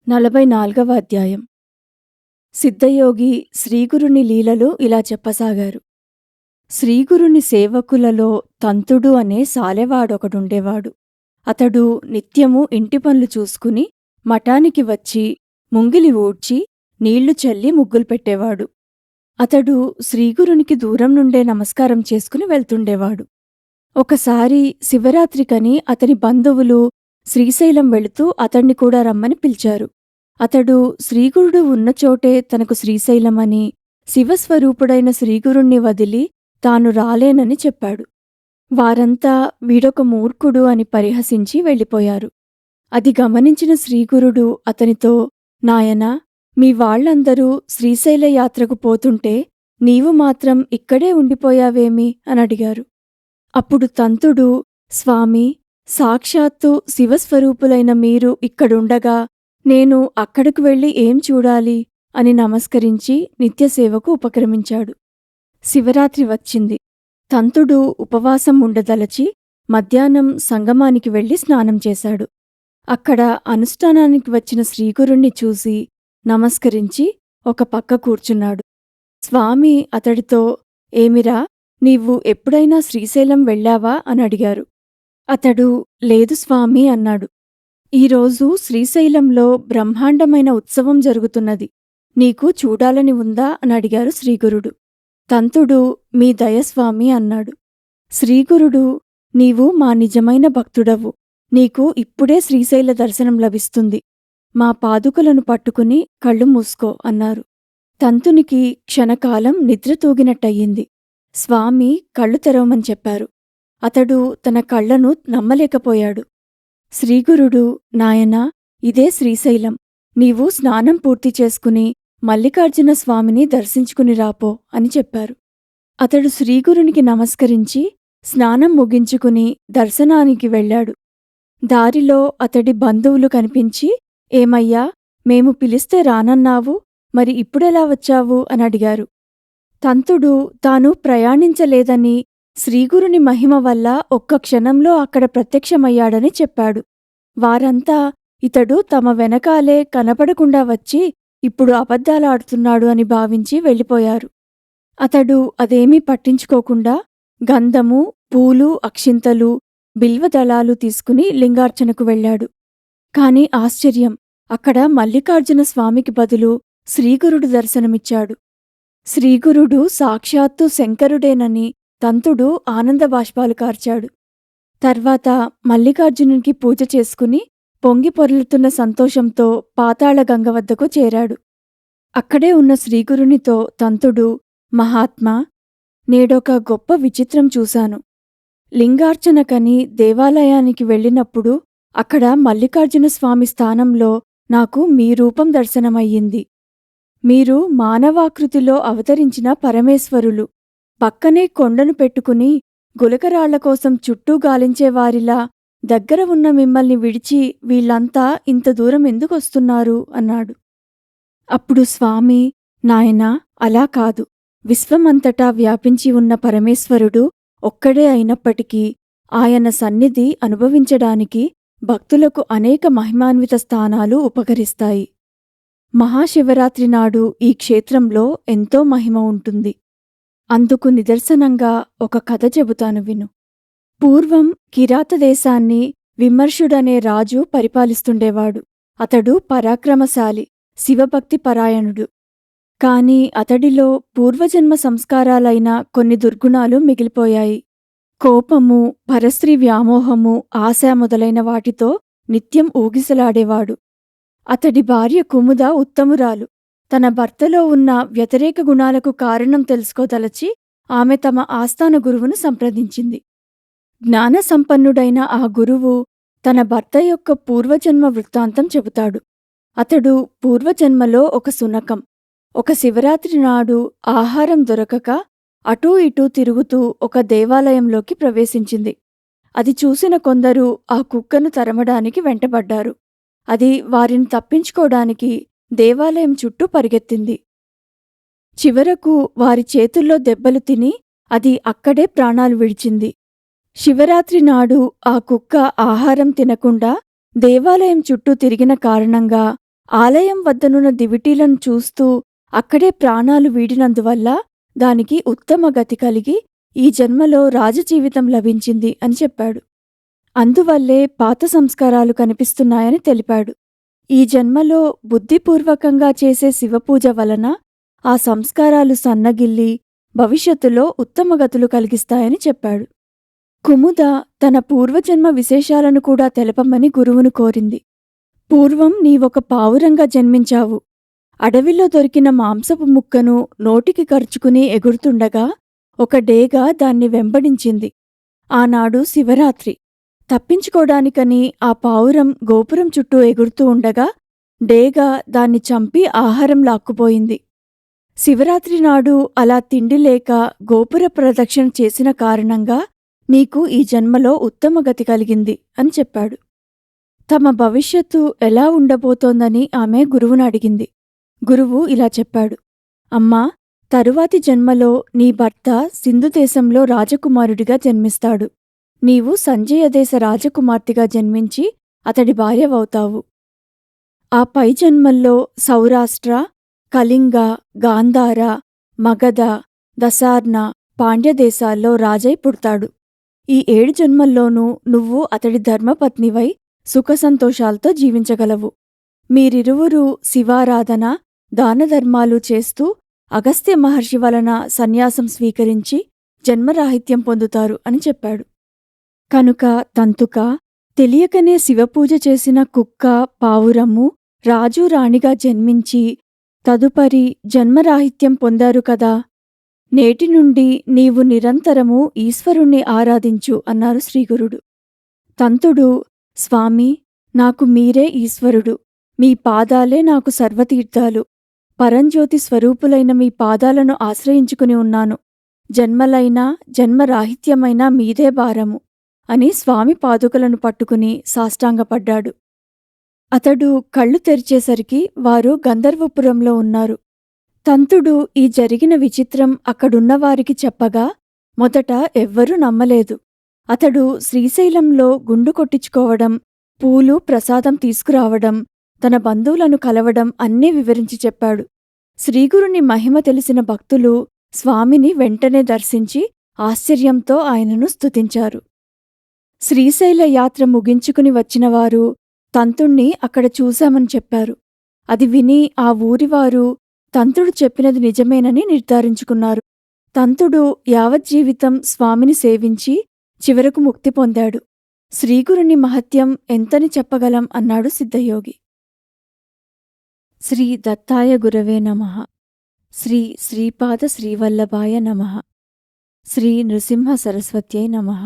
44వ అధ్యాయం. సిద్ధయోగి శ్రీగురుని లీలలు ఇలా చెప్పసాగారు. శ్రీగురుని సేవకులలో తంతుడు అనే సాలెవాడొకడుండేవాడు. అతడు నిత్యము ఇంటి పనులు చూసుకుని మఠానికి వచ్చి ముంగిలి ఊడ్చి నీళ్లు చల్లి ముగ్గులు పెట్టేవాడు. అతడు శ్రీగురునికి దూరం నుండే నమస్కారం చేసుకుని వెళ్తుండేవాడు. ఒకసారి శివరాత్రికని అతని బంధువులు శ్రీశైలం వెళుతూ అతణ్ణి కూడా రమ్మని పిలిచారు. అతడు శ్రీగురుడు ఉన్నచోటే తనకు శ్రీశైలమని, శివస్వరూపుడైన శ్రీగురుణ్ణి వదిలి తాను రాలేనని చెప్పాడు. వారంతా వీడొక మూర్ఖుడు అని పరిహసించి వెళ్ళిపోయారు. అది గమనించిన శ్రీగురుడు అతనితో, నాయనా, మీ వాళ్ళందరూ శ్రీశైల యాత్రకు పోతుంటే నీవు మాత్రం ఇక్కడే ఉండిపోయావేమి అనడిగారు. అప్పుడు తంతుడు, స్వామీ, సాక్షాత్తు శివస్వరూపులైన మీరు ఇక్కడుండగా నేను అక్కడకు వెళ్ళి ఏం చూడాలి అని నమస్కరించి నిత్యసేవకు ఉపక్రమించాడు. శివరాత్రి వచ్చింది. తంతుడు ఉపవాసం ఉండదలచి మధ్యాహ్నం సంగమానికి వెళ్లి స్నానం చేశాడు. అక్కడ అనుష్ఠానానికి వచ్చిన శ్రీగురుణ్ణి చూసి నమస్కరించి ఒక పక్క కూర్చున్నాడు. స్వామి అతడితో, ఏమిరా, నీవు ఎప్పుడైనా శ్రీశైలం వెళ్ళావా అని అడిగారు. అతడు, లేదు స్వామీ అన్నాడు. ఈరోజు శ్రీశైలంలో బ్రహ్మాండమైన ఉత్సవం జరుగుతున్నది. నీకు చూడాలని ఉందా అని అడిగారు శ్రీగురుడు. తంతుడు, మీ దయ స్వామి అన్నాడు. శ్రీగురుడు, నీవు మా నిజమైన భక్తుడవు. నీకు ఇప్పుడే శ్రీశైల దర్శనం లభిస్తుంది. మా పాదుకలను పట్టుకుని కళ్ళు మూసుకో అన్నారు. తంతునికి క్షణకాలం నిద్ర తూగినట్టయింది. స్వామి కళ్ళు తెరవమని చెప్పారు. అతడు తన కళ్లను నమ్మలేకపోయాడు. శ్రీగురుడు, నాయనా, ఇదే శ్రీశైలం. నీవు స్నానం పూర్తి చేసుకుని మల్లికార్జున స్వామిని దర్శించుకుని రాపో అని చెప్పారు. అతడు శ్రీగురునికి నమస్కరించి స్నానం ముగించుకుని దర్శనానికి వెళ్ళాడు. దారిలో అతడి బంధువులు కనిపించి, ఏమయ్యా, మేము పిలిస్తే రానన్నావు, మరి ఇప్పుడెలా వచ్చావు అని అడిగారు. తంతుడు తాను ప్రయాణించలేదని, శ్రీగురుని మహిమ వల్ల ఒక్క క్షణంలో అక్కడ ప్రత్యక్షమయ్యాడని చెప్పాడు. వారంతా ఇతడు తమ వెనకాలే కనపడకుండా వచ్చి ఇప్పుడు అబద్ధాలాడుతున్నాడు అని భావించి వెళ్ళిపోయారు. అతడు అదేమీ పట్టించుకోకుండా గంధము, పూలు, అక్షింతలు, బిల్వదళాలు తీసుకుని లింగార్చనకు వెళ్ళాడు. కాని ఆశ్చర్యం, అక్కడ మల్లికార్జున స్వామికి బదులు శ్రీగురుడు దర్శనమిచ్చాడు. శ్రీగురుడు సాక్షాత్తు శంకరుడేనని తంతుడు ఆనందబాష్పాలు కార్చాడు. తర్వాత మల్లికార్జునునికి పూజ చేసుకుని పొంగి పొర్లుతున్న సంతోషంతో పాతాళగంగ వద్దకు చేరాడు. అక్కడే ఉన్న శ్రీగురునితో తంతుడు, మహాత్మా, నేడొక గొప్ప విచిత్రం చూశాను. లింగార్చనకని దేవాలయానికి వెళ్ళినప్పుడు అక్కడ మల్లికార్జున స్వామి స్థానంలో నాకు మీ రూపం దర్శనమయ్యింది. మీరు మానవాకృతిలో అవతరించిన పరమేశ్వరులు. పక్కనే కొండను పెట్టుకుని గులకరాళ్ల కోసం చుట్టూ గాలించేవారిలా దగ్గర ఉన్న మిమ్మల్ని విడిచి వీళ్లంతా ఇంత దూరం ఎందుకొస్తున్నారు అన్నాడు. అప్పుడు స్వామి, నాయనా, అలా కాదు. విశ్వమంతటా వ్యాపించి ఉన్న పరమేశ్వరుడు ఒక్కడే అయినప్పటికీ ఆయన సన్నిధి అనుభవించడానికి భక్తులకు అనేక మహిమాన్విత స్థానాలు ఉపకరిస్తాయి. మహాశివరాత్రి నాడు ఈ క్షేత్రంలో ఎంతో మహిమ ఉంటుంది. అందుకు నిదర్శనంగా ఒక కథ చెబుతాను విను. పూర్వం కిరాతదేశాన్ని విమర్శుడనే రాజు పరిపాలిస్తుండేవాడు. అతడు పరాక్రమశాలి, శివభక్తి పరాయణుడు. కాని అతడిలో పూర్వజన్మ సంస్కారాలైన కొన్ని దుర్గుణాలు మిగిలిపోయాయి. కోపము, పరస్త్రీ వ్యామోహము, ఆశ మొదలైన వాటితో నిత్యం ఊగిసలాడేవాడు. అతడి భార్య కుముద ఉత్తమురాలు. తన భర్తలో ఉన్న వ్యతిరేక గుణాలకు కారణం తెలుసుకోదలచి ఆమె తమ ఆస్థాన గురువును సంప్రదించింది. జ్ఞానసంపన్నుడైన ఆ గురువు తన భర్త యొక్క పూర్వజన్మ వృత్తాంతం చెబుతాడు. అతడు పూర్వజన్మలో ఒక శునకం. ఒక శివరాత్రి నాడు ఆహారం దొరకక అటూ ఇటూ తిరుగుతూ ఒక దేవాలయంలోకి ప్రవేశించింది. అది చూసిన కొందరు ఆ కుక్కను తరమడానికి వెంటబడ్డారు. అది వారిని తప్పించుకోడానికి దేవాలయం చుట్టూ పరిగెత్తింది. చివరకు వారి చేతుల్లో దెబ్బలు తిని అది అక్కడే ప్రాణాలు విడిచింది. శివరాత్రి నాడు ఆ కుక్క ఆహారం తినకుండా దేవాలయం చుట్టూ తిరిగిన కారణంగా ఆలయం వద్దనున్న దివిటీలను చూస్తూ అక్కడే ప్రాణాలు వీడినందువల్ల దానికి ఉత్తమ గతి కలిగి ఈ జన్మలో రాజజీవితం లభించింది అని చెప్పాడు. అందువల్లే పాత సంస్కారాలు కనిపిస్తున్నాయని తెలిపాడు. ఈ జన్మలో బుద్ధిపూర్వకంగా చేసే శివపూజ వలన ఆ సంస్కారాలు సన్నగిల్లి భవిష్యత్తులో ఉత్తమగతులు కలిగిస్తాయని చెప్పాడు. కుముద తన పూర్వజన్మ విశేషాలను కూడా తెలపమని గురువును కోరింది. పూర్వం నీవొక పావురంగా జన్మించావు. అడవిలో దొరికిన మాంసపు ముక్కను నోటికి కరుచుకుని ఎగురుతుండగా ఒక డేగ దాన్ని వెంబడించింది. ఆనాడు శివరాత్రి. తప్పించుకోడానికని ఆ పావురం గోపురం చుట్టూ ఎగురుతూ ఉండగా డేగ దాన్ని చంపి ఆహారం లాక్కుపోయింది. శివరాత్రి నాడు అలా తిండి లేక గోపుర ప్రదక్షిణ చేసిన కారణంగా నీకు ఈ జన్మలో ఉత్తమగతి కలిగింది అని చెప్పాడు. తమ భవిష్యత్తు ఎలా ఉండబోతోందని ఆమె గురువును అడిగింది. గురువు ఇలా చెప్పాడు. అమ్మా, తరువాతి జన్మలో నీ భర్త సింధుదేశంలో రాజకుమారుడిగా జన్మిస్తాడు. నీవు సంజయదేశ రాజకుమార్తెగా జన్మించి అతడి భార్యవవుతావు. ఆ పై జన్మల్లో సౌరాష్ట్ర, కళింగ, గాంధార, మగధ, దశార్ణ, పాండ్యదేశాల్లో రాజై పుడతాడు. ఈ 7 జన్మల్లోనూ నువ్వు అతడి ధర్మపత్నివై సుఖసంతోషాలతో జీవించగలవు. మీరిరువురూ శివారాధన, దానధర్మాలు చేస్తూ అగస్త్య మహర్షి వలన సన్యాసం స్వీకరించి జన్మరాహిత్యం పొందుతారు అని చెప్పాడు. కనుక తంతుక, తెలియకనే శివపూజ చేసిన కుక్క, పావురము రాజు రాణిగా జన్మించి తదుపరి జన్మరాహిత్యం పొందారు కదా. నేటి నుండి నీవు నిరంతరము ఈశ్వరుణ్ణి ఆరాధించు అన్నారు శ్రీగురుడు. తంతుడు, స్వామీ, నాకు మీరే ఈశ్వరుడు. మీ పాదాలే నాకు సర్వతీర్థాలు. పరంజ్యోతి స్వరూపులైన మీ పాదాలను ఆశ్రయించుకుని ఉన్నాను. జన్మలైనా జన్మరాహిత్యమైనా మీదే భారము అని స్వామి పాదుకలను పట్టుకుని సాష్టాంగపడ్డాడు. అతడు కళ్ళు తెరిచేసరికి వారు గంధర్వపురంలో ఉన్నారు. తంతుడు ఈ జరిగిన విచిత్రం అక్కడున్నవారికి చెప్పగా మొదట ఎవ్వరూ నమ్మలేదు. అతడు శ్రీశైలంలో గుండు కొట్టించుకోవడం, పూలు ప్రసాదం తీసుకురావడం, తన బంధువులను కలవడం అన్నీ వివరించి చెప్పాడు. శ్రీగురుని మహిమ తెలిసిన భక్తులు స్వామిని వెంటనే దర్శించి ఆశ్చర్యంతో ఆయనను స్తుతించారు. శ్రీశైల యాత్ర ముగించుకుని వచ్చినవారు తంతుణ్ణి అక్కడ చూశామని చెప్పారు. అది విని ఆ ఊరివారు తంతుడు చెప్పినది నిజమేనని నిర్ధారించుకున్నారు. తంతుడు యావజ్జీవితం స్వామిని సేవించి చివరకు ముక్తి పొందాడు. శ్రీగురుని మహత్యం ఎంతని చెప్పగలం అన్నాడు సిద్ధయోగి. శ్రీ దత్తాయ గురవే నమః. శ్రీ శ్రీపాద శ్రీవల్లభాయ నమః. శ్రీ నృసింహ సరస్వత్యై నమః.